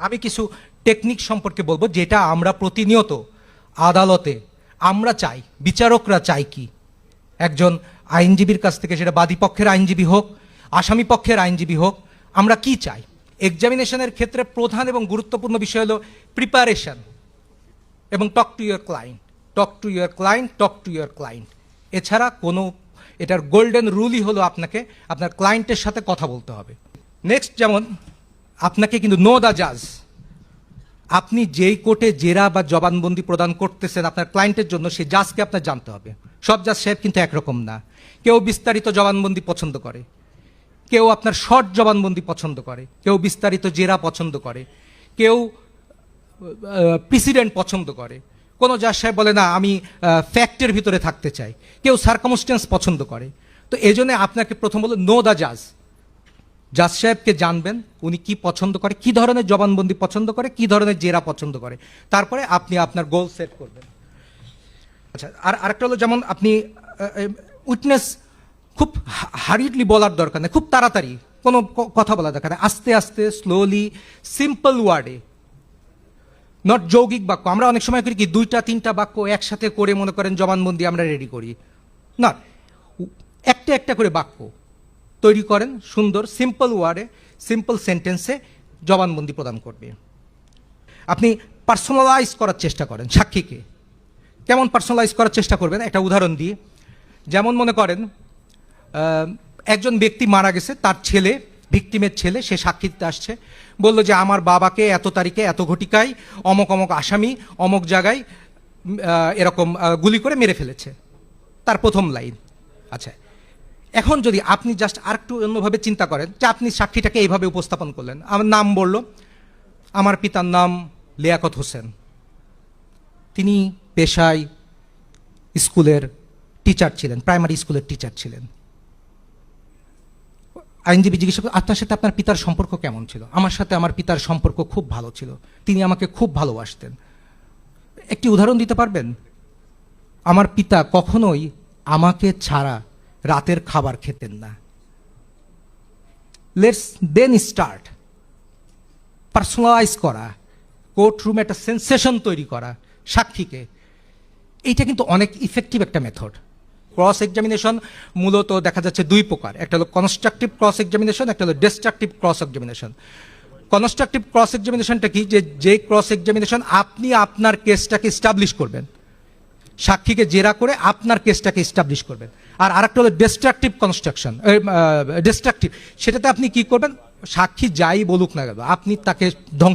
আমি কিছু টেকনিক সম্পর্কে বলবো যেটা আমরা প্রতিনিয়ত আদালতে আমরা চাই, বিচারকরা চাই কি একজন আইনজীবীর কাছ থেকে, সেটা বাদী পক্ষের আইনজীবী হোক, আসামি পক্ষের আইনজীবী হোক, আমরা কি চাই। এক্সামিনেশনের ক্ষেত্রে প্রধান এবং গুরুত্বপূর্ণ বিষয় হলো প্রিপারেশন এবং talk to your client, talk to your client, talk to your client. এছাড়া কোনো, এটার গোল্ডেন রুলই হলো আপনাকে আপনার ক্লায়েন্টের সাথে কথা বলতে হবে। নেক্সট, যেমন আপনাকে কিন্তু নো দ্য জাজ, আপনি যেই কোর্টে জেরা বা জবানবন্দি প্রদান করতেছেন আপনার ক্লায়েন্টের জন্য, সেই জাজকে আপনার জানতে হবে। সব জাজ সাহেব কিন্তু একরকম না। কেউ বিস্তারিত জবানবন্দি পছন্দ করে, কেউ আপনার শর্ট জবানবন্দি পছন্দ করে, কেউ বিস্তারিত জেরা পছন্দ করে, কেউ প্রেসিডেন্ট পছন্দ করে। কোনো জাজ সাহেব বলে না আমি ফ্যাক্টের ভিতরে থাকতে চাই, কেউ সার্কামস্টেন্স পছন্দ করে। তো এই জন্য আপনাকে প্রথম বলো নো দ্য জাজ, জাজ সাহেবকে জানবেন উনি কি পছন্দ করে, কি ধরনের জবানবন্দি পছন্দ করে, কি ধরনের জেরা পছন্দ করে, তারপরে আপনি আপনার গোল সেট করবেন। আচ্ছা, আর আরেকটা হলো, যেমন আপনি উইটনেস খুব হারিডলি বলার দরকার নেই, খুব তাড়াতাড়ি কোনো কথা বলা দরকার নেই, আস্তে আস্তে স্লোলি সিম্পল ওয়ার্ডে, নট যৌগিক বাক্য। আমরা অনেক সময় করি কি 2-3টা বাক্য একসাথে করে মনে করেন জবানবন্দি আমরা রেডি করি না, একটা একটা করে বাক্য তৈরি করেন, সুন্দর সিম্পল ওয়ার্ডে সিম্পল সেন্টেন্সে জবানবন্দি প্রদান করবে। আপনি পার্সোনালাইজ করার চেষ্টা করেন সাক্ষীকে। কেমন পার্সোনালাইজ করার চেষ্টা করবেন, একটা উদাহরণ দিয়ে। যেমন মনে করেন একজন ব্যক্তি মারা গেছে, তার ছেলে, ভিকটিমের ছেলে, সে সাক্ষী দিতে আসছে, বললো যে আমার বাবাকে এত তারিখে এত ঘটিকায় অমক অমক আসামি অমক জায়গায় এরকম গুলি করে মেরে ফেলেছে, তার প্রথম লাইন। আচ্ছা, এখন যদি আপনি জাস্ট আরেকটু অন্যভাবে চিন্তা করেন, যে আপনি সাক্ষীটাকে এইভাবে উপস্থাপন করলেন, আমার নাম বলল, আমার পিতার নাম লিয়াকত হোসেন, তিনি পেশায় স্কুলের টিচার ছিলেন, প্রাইমারি স্কুলের টিচার ছিলেন। আইনজীবী জিজ্ঞাসা করে আপনার সাথে আপনার পিতার সম্পর্ক কেমন ছিল? আমার সাথে আমার পিতার সম্পর্ক খুব ভালো ছিল, তিনি আমাকে খুব ভালোবাসতেন। একটি উদাহরণ দিতে পারবেন? আমার পিতা কখনোই আমাকে ছাড়া রাতের খাবার খেতেন না। লেটস দেন স্টার্ট পার্সোনালাইজ করা, কোর্ট রুমে একটা সেন্সেশন তৈরি করা সাক্ষীকে। এইটা কিন্তু অনেক ইফেক্টিভ একটা মেথড। ক্রস এক্সামিনেশন মূলত দেখা যাচ্ছে দুই প্রকার, একটা হলো কনস্ট্রাকটিভ ক্রস এক্সামিনেশন, একটা হলো destructive cross examination. Constructive cross এক্সামিনেশনটা কি, যে ক্রস এক্সামিনেশন আপনি আপনার কেসটাকে এস্টাবলিশ করবেন, সাক্ষীকে জেরা করে আপনার কেসটাকে এস্টাবলিশ করবেন। আর আরেকটা হলো ডিস্ট্রাকটিভ কনস্ট্রাকশন, ডিস্ট্রাকটিভ, সেটাতে আপনি কি করবেন, সাক্ষী যাই বলুক না কেন আপনি তাকে ধ্বংস